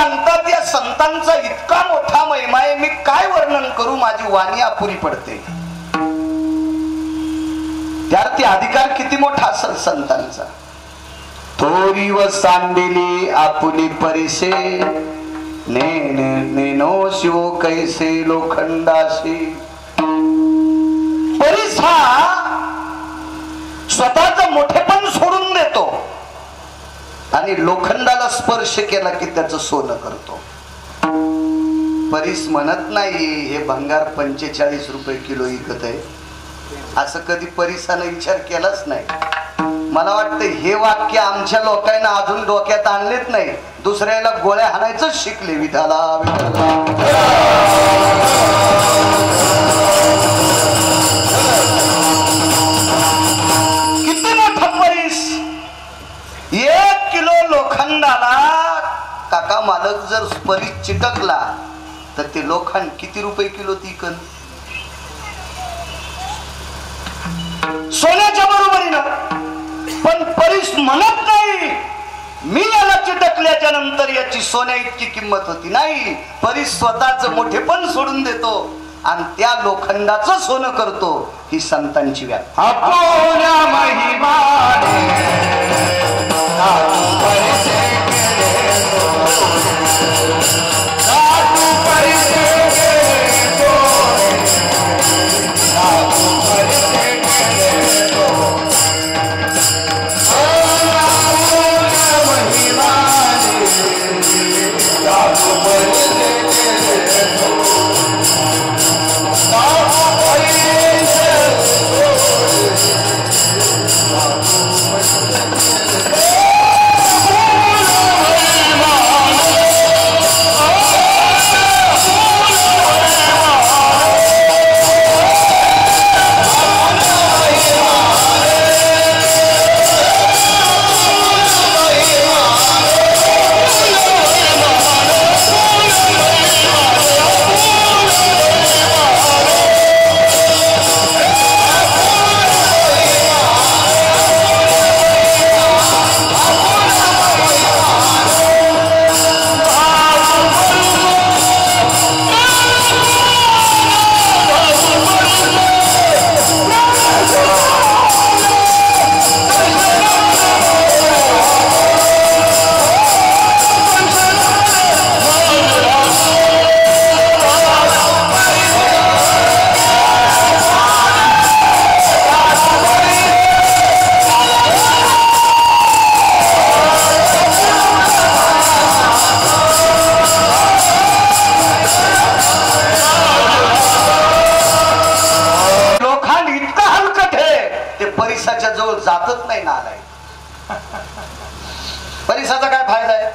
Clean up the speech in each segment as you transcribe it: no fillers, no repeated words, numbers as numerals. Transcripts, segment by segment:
सांगतात या संतांचा इतका मोठा महिमा आहे, मी काय वर्णन करू, माझी वाणी अपुरी पडते. त्यार्थी अधिकार किती मोठा असेल संतांचा. थोरी व सांडिली आपुली परिसे नेनो शिवो कैसे लोखंडाशी. परीस हा स्वतःच मोठेपण सोडून देतो आणि लोखंडाला स्पर्श केला की त्याचं सोनं करतो. परीस म्हणत नाही हे भंगार 45 रुपये किलो विकत आहे, असं कधी परीसाने विचार केलाच नाही. मला वाटतं हे वाक्य आमच्या लोकांना अजून डोक्यात आणलेच नाही, दुसऱ्याला गोळ्या हाणायचं शिकले. विठाला किती मोठा परीस. 1 किलो लोखंडाला काका मालक जर परीस चिटकला तर ते लोखंड किती रुपये किलो विकल. सोन्याच्या बरोबरीनं. पण परीस म्हणत नाही मी याला चिटकल्याच्या नंतर याची सोन्या इतकी किंमत होती. नाही, परीस स्वतःच मोठेपण सोडून देतो आणि त्या लोखंडाचं सोनं करतो. ही संतांची व्याख्या. जातच नाही ना. आलाय परिसाचा काय फायदा आहे?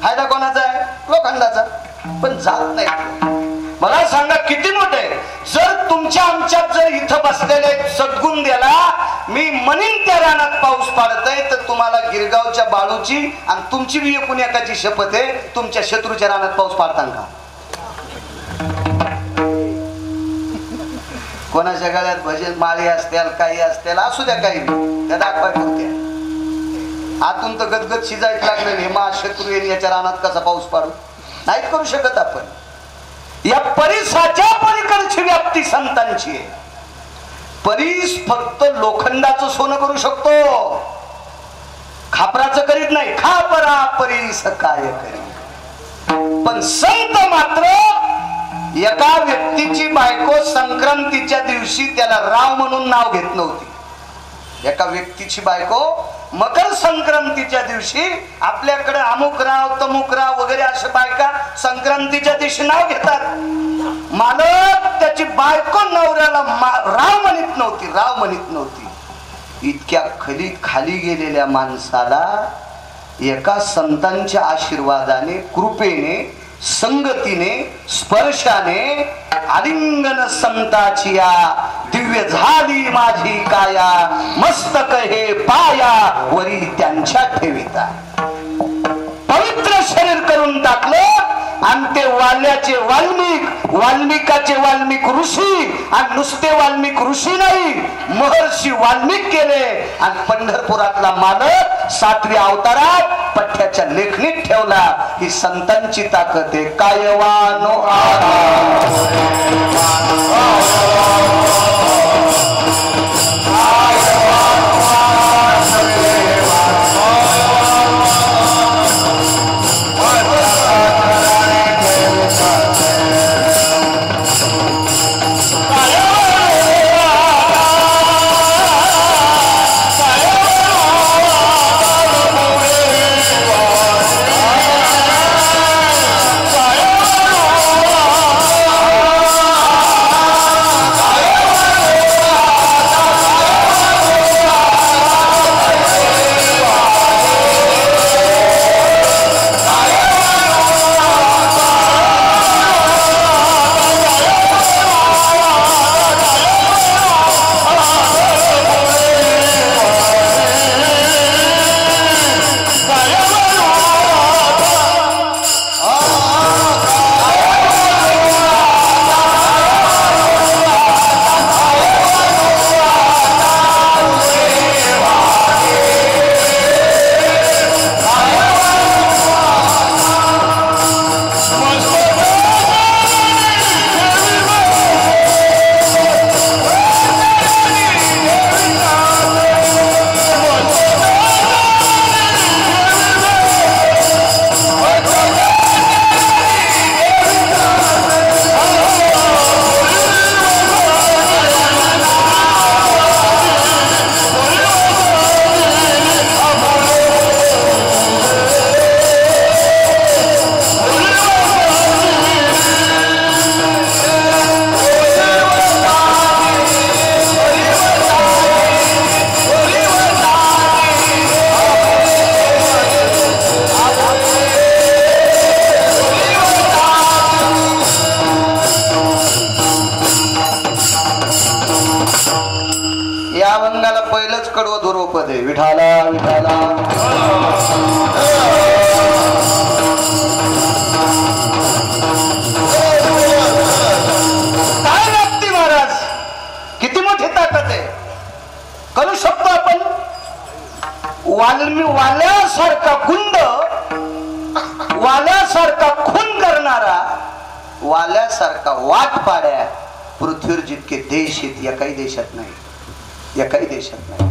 फायदा कोणाचा आहे? लोखंडाचा. पण जात नाही. मला सांगा किती मोठे. जर तुमच्या आमच्यात जर इथं बसलेले सद्गुण द्याला मी म्हणीन त्या रानात पाऊस पाडतय तर तुम्हाला गिरगावच्या बाळूची आणि तुमची बी एकूण एकाची शपथ आहे, तुमच्या शत्रूच्या रानात पाऊस पाडतान का? कोणाच्या गळ्यात भजन माळी असतील काही असतील असू द्या, काही त्या दाखवाय पुरत्या. आतून तर गदगद शिजायला लागलं हे मा शत्रू येईल याच्या रानात कसा पाऊस पाडू नाहीत करू शकत आपण. या परिसाच्या पलीकडची व्याप्ती संतांची आहे. परीस फक्त लोखंडाचं सोनं करू शकतो, खापराचं करीत नाही. खापरा परीस काय करी. पण संत मात्र एका व्यक्तीची बायको संक्रांतीच्या दिवशी त्याला राव म्हणून नाव घेत नव्हती. एका व्यक्तीची बायको मकर संक्रांतीच्या दिवशी आपल्याकडे अमुक राव तमुक राव वगैरे अशा बायका संक्रांतीच्या दिवशी नाव घेतात. मालक त्याची बायको नवऱ्याला राव म्हणत नव्हती, राव म्हणत नव्हती. इतक्या खाली गेलेल्या माणसाला एका संतांच्या आशीर्वादाने कृपेने संगतीने स्पर्शाने आलिंगन संताची या दिव्य झाली माझी काया मस्तक हे पाया वरी त्यांच्या ठेविता. पवित्र शरीर करून टाकलं आणि ते वाल्याचे वाल्मिक वाल्मिकाचे वाल्मिक ऋषी आणि नुसते वाल्मिक ऋषी नाही महर्षी वाल्मिक केले. आणि पंढरपुरातला मालक 7व्या अवतारात पठ्याच्या लेखणीत ठेवला ही संतांची ताकद आहे. कायवानो पहिलंच कडवं धुरोपद आहे. विठाला विठाला काय लागते महाराज, किती मोठी ताकद आहे. करू शकतो आपण. वाल्यासारखा गुंड, वाल्यासारखा खून करणारा, वाल्यासारखा वाट पाड्या पृथ्वीवर जितके देश आहेत या काही देशात नाही, या काही देशात नाही.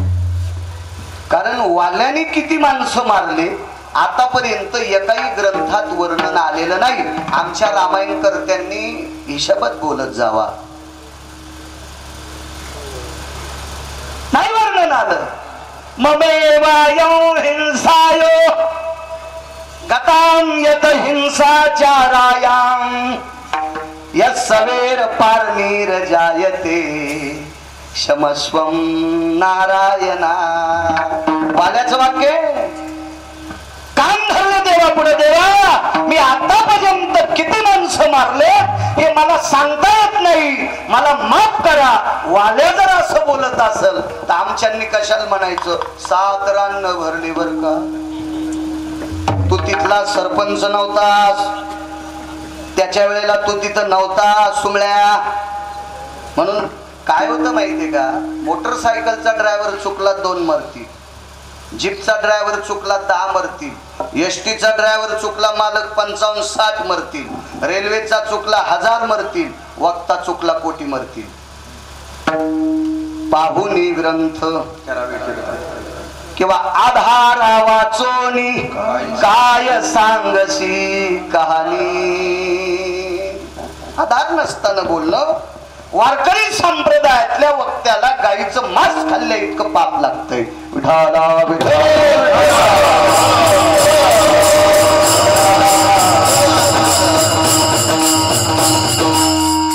कारण वाल्याने किती माणसं मारले आतापर्यंत एकाही ग्रंथात वर्णन आलेलं नाही. आमच्या रामायणकर्त्यांनी हिशोबात बोलत जावा, नाही वर्णन आलं. ममेवायो हिंसायो गतां यत हिंसाचारायां यस्सवेर पार्नीर जायते क्षमस्वं नारायणा. वाल्याचं वाक्य कान धरलं देवा पुढे. देवा मी आतापर्यंत किती माणसं मारले हे मला सांगता येत नाही, मला माफ करा. वाल्या जर असं बोलत असेल तर आमच्यांनी कशाला म्हणायचं 7 रान भरली बर का. तू तिथला सरपंच नव्हतास, त्याच्या वेळेला तू तिथं नव्हता सुमळ्या. म्हणून काय होतं माहितीये का, मोटरसायकलचा ड्रायव्हर चुकला 2 मरतील, जीपचा ड्रायव्हर चुकला 10 मरतील, एसटीचा ड्रायव्हर चुकला मालक 55-60 मरतील, रेल्वेचा चुकला 1000 मरतील, वक्ता चुकला कोटी मरतील. पाहुनी ग्रंथ किंवा आधारा वाचोनी काय सांगसी कहाणी. आधार नसताना बोलणं. वारकरी संप्रदायातल्या वक्त्याला गाईचं मांस खाल्ल्या इतकं पाप लागतंय. विठाला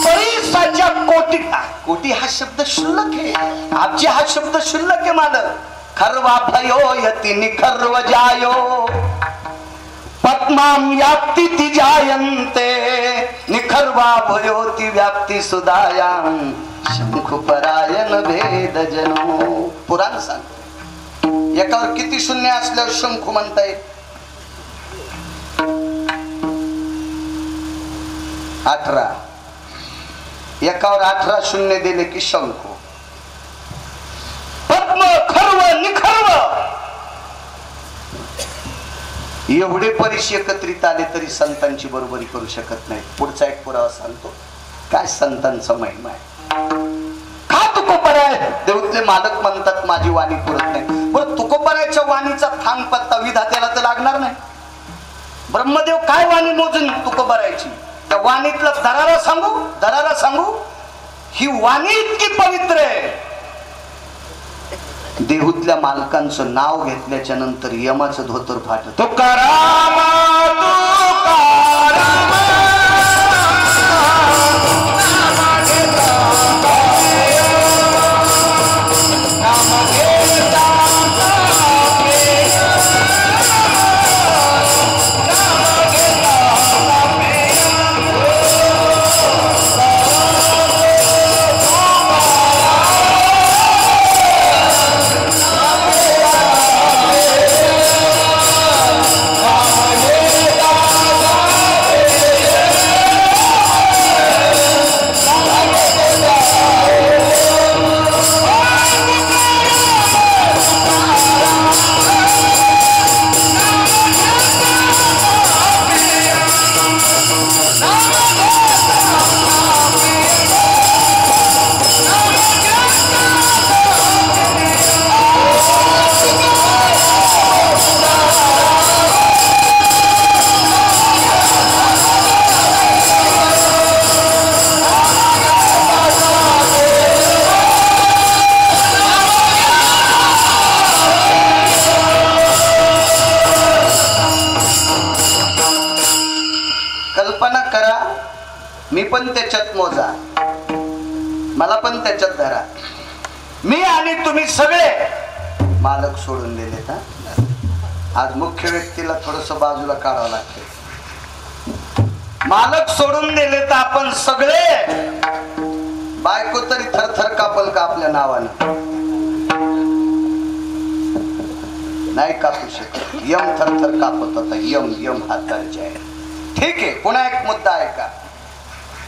परिसाच्या कोटी हा शब्द शुल्लक आहे. आजचे हा शब्द शुल्लक आहे मालक. खर्वा भयो यति निखर्व जायो पद्मां व्याप्ति ति जायन्ते निखर्वा भयोति व्याप्ति सुदायां शंखुपरायण भेद जनो. पुराण सांग एकावर किती शून्य असल्यावर शंखू म्हणता येईल. 18 एकावर 18 शून्य दिले की शंखू. पद्म खर्व निखर्व एवढे परिशी एकत्रित आले तरी संतांची बरोबरी करू शकत नाही. पुढचा एक पुरावा सांगतो. काय संतांचा महिमा आहे. का तुकोबराय देऊतले मालक म्हणतात माझी वाणी पुरत नाही. बरं तुकोबरायच्या वाणीचा थांग पत्ता विधात्याला तर लागणार नाही. ब्रह्मदेव काय वाणी मोजून तुकोबरायची. त्या वाणीतला दरारा सांगू. ही वाणी इतकी पवित्र आहे. देहूतल्या मालकांचं नाव घेतल्याच्या नंतर यमाचं धोतर फाटत. तुकाराम तुकाराम मी पण त्याच्यात मोजा, मला पण त्याच्यात धरा. मी आणि तुम्ही सगळे मालक सोडून दिलेत. आज मुख्य व्यक्तीला थोडस बाजूला काढावं लागते. मालक सोडून दिले तर आपण सगळे बायको तरी थरथर कापल का आपल्या नावानं. नाही कापू शकत. यम थरथर कापत होता. यम यम हा दर्जा आहे. ठीक आहे. पुन्हा एक मुद्दा आहे का.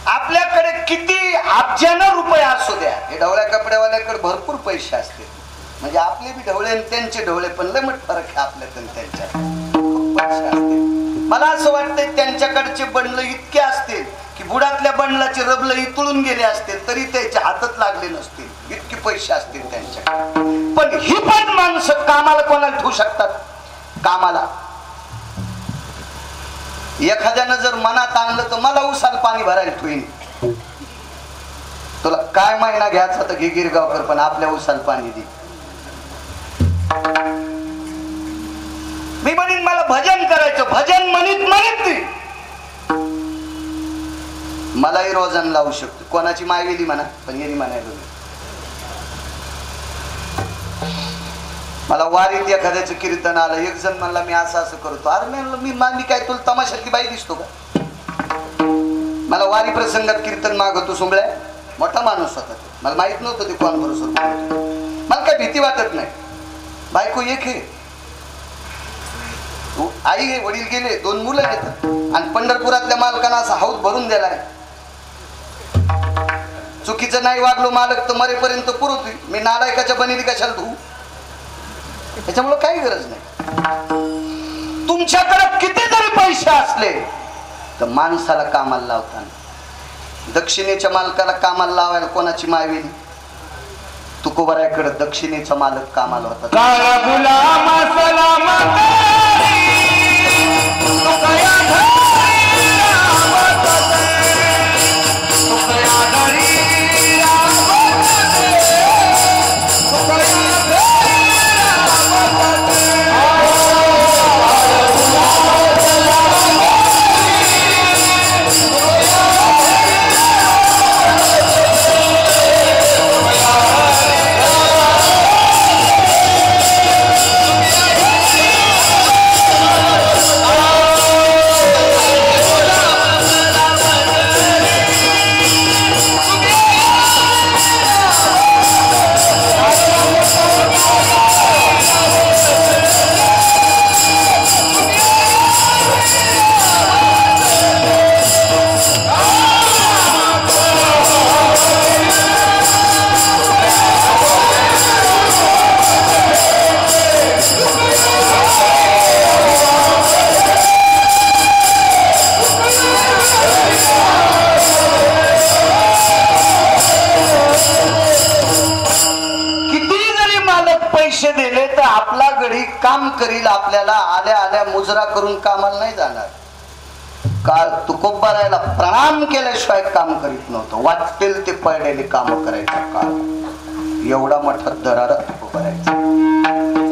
आपल्याकडे किती अब्जानं रुपये असू द्या, हे ढवळ्या कपड्यावाल्याकडे भरपूर पैसे असतील. म्हणजे आपले बी ढवळे आणि त्यांचे ढवळे पण लय मोठा फरक आहे आपल्यात आणि त्यांच्यात. खूप पैसे असतील. मला असं वाटतंय त्यांच्याकडचे बंडल इतके असतील की बुडातल्या बंडलाचे रबल इतळून गेले असतील तरी त्याच्या हातात लागले नसतील. इतके पैसे असतील त्यांच्याकडे. पण ही पण माणसं कामाला कोणाला ठेवू शकतात. कामाला एखाद्यानं जर मनात आणलं तर मला उसाल पाणी भरायला ठेवीन. तुला काय महिना घ्यायचा तर घे गिरगावकर, पण आपल्या उसाल पाणी दे. मी म्हणीन मला भजन करायचं. भजन म्हणीत दे. मलाही रोजन लावू शकतो. कोणाची मायवेली म्हणा, पण येणी म्हणायला. मला वारीत एखाद्याचं कीर्तन आलं. एक जण म्हणला मी असं असं करतो. अरे मी काय तुला तमाशातली बाई दिसतो का. मला वारी प्रसंगात कीर्तन मागवतो सुंबळ्या. मोठा माणूस होता. मला माहित नव्हतं ते कोण बरोबर. मला काय भीती वाटत नाही. बायको एक आहे, आई आहे, वडील गेले, 2 मुलं आहेत. आणि पंढरपुरातल्या मालकांना असा हौद भरून दिलाय. चुकीचं नाही वागलो मालक तर मरेपर्यंत पुरवतोय. मी नालायकाच्या बनेली कशाला धू. त्याच्यामुळे काही गरज नाही. तुमच्याकडे किती जरी पैसे असले तर माणसाला कामाला लावताना दक्षिणेच्या मालकाला कामाला लावायला कोणाची मायवेली. तुकोबरायकडे दक्षिणेचा मालक कामाला होता. करील आपल्याला आल्या आल्या मुजरा करून कामाला नाही जाणार. काळ तुकोबारायला प्रणाम केल्याशिवाय काम करीत नव्हतं. वाटेल ते पडलेले काम करायचं काळ. एवढा मोठा दरारा तुकोबारायचा.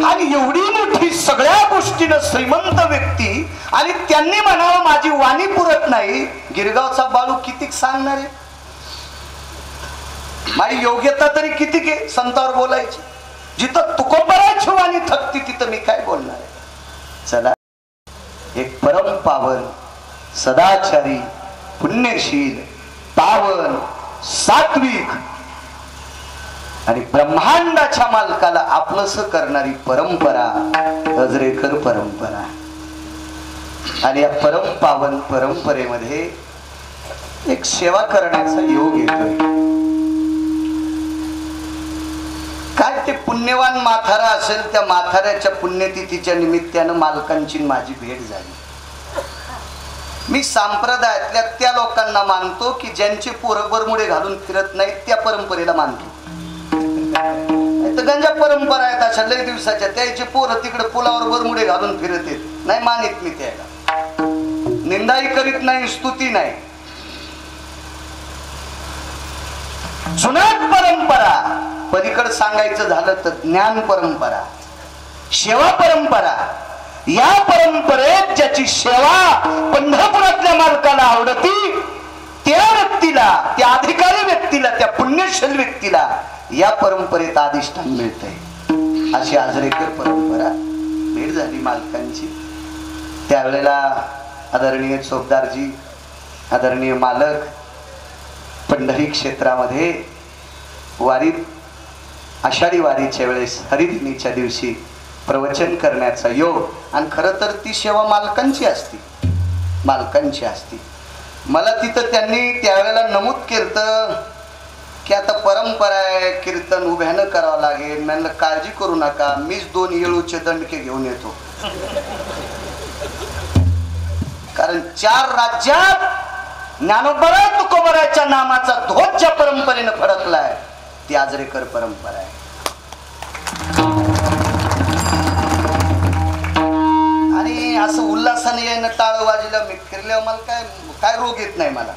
आणि एवढी मोठी सगळ्या गोष्टीनं श्रीमंत व्यक्ती आणि त्यांनी म्हणावं माझी वाणी पुरत नाही. गिरगावचा बाळू किती सांगणार आहे. माझी योग्यता तरी किती आहे संतावर बोलायची. जिथं तुकोबारायची वाणी थकती तिथं मी काय बोलणार आहे. चला एक परम पावन सदाचारी पुण्यशील पावन सात्विक आणि ब्रह्मांडाच्या मालकाला आपलंस करणारी परंपरा अजरेकर परंपरा. आणि या परम पावन परंपरेमध्ये एक सेवा करण्याचा योग येतोय. काय ते पुण्यवान म्हातारा असेल त्या म्हाताऱ्याच्या पुण्यतिथीच्या निमित्तानं मालकांची माझी भेट झाली. मी संप्रदायातल्या त्या लोकांना मानतो की ज्यांचे पोरं बरमुडे घालून फिरत नाहीत त्या परंपरेला मानतो. गंजा परंपरा आहेत अशा लय दिवसाच्या त्याचे पोरं तिकडे पुलावर बरमुडे घालून फिरत येत नाही. मानित मी त्याला निंदाही करीत नाही स्तुती नाही. जुनाट परंपरा पलीकडे सांगायचं झालं तर ज्ञान परंपरा सेवा परंपरा. या परंपरेत ज्याची सेवा पंढरपुरातल्या मालकाला आवडती त्या व्यक्तीला त्या अधिकारी व्यक्तीला त्या पुण्यशील व्यक्तीला या परंपरेत अधिष्ठान मिळतंय. अशी आजरेकर परंपरा भेट झाली मालकांची. त्यावेळेला आदरणीय चोपदारजी आदरणीय मालक पंढरी क्षेत्रामध्ये वारीत आषाढी वारीच्या वेळेस हरिदिनीच्या दिवशी प्रवचन करण्याचा योग. आणि खरं तर ती सेवा मालकांची असती मालकांची असती. मला तिथं त्यांनी त्यावेळेला नमूद केलं की आता परंपरा आहे कीर्तन उभ्यानं करावं लागेल. म्हणलं काळजी करू नका मीच 2 येळूचे दंडके घेऊन येतो. कारण 4 राज्यात ज्ञानोबरा तुकोबराच्या नामाचा ध्वज ज्या परंपरेनं फडकलाय ती आजरेकर परंपरा आहे. आणि असं उल्हासाने यायनं टाळ वाजलं मी फिरल्यावर मला काय काय रोग येत नाही. मला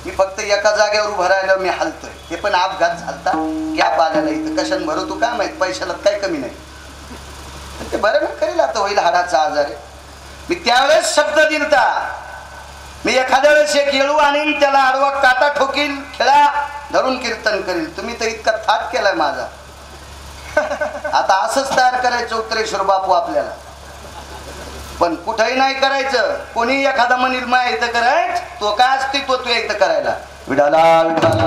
मी फक्त एका जागेवर उभं राहिलं मी हलतोय. ते पण अपघात झालता गॅप आलेला इथं कशाने भरू तू काय माहित पैशाला काय कमी नाही. ते बरं मी करेल आता होईल हाडाचा आजार आहे. मी त्यावेळेस शब्द दिलता मी एखाद्या वेळेस एक येळू आणीन त्याला आडवा काटा ठोकील खेळा धरून कीर्तन करील. तुम्ही तर इतका थाट केलाय माझा. आता असंच तयार करायचं उत्तरेश्वर बापू आपल्याला. पण कुठेही नाही करायचं. कोणी एखादा म्हणील मा इथं करायच तो काय असते तो तू इथं करायला विडाला विडाला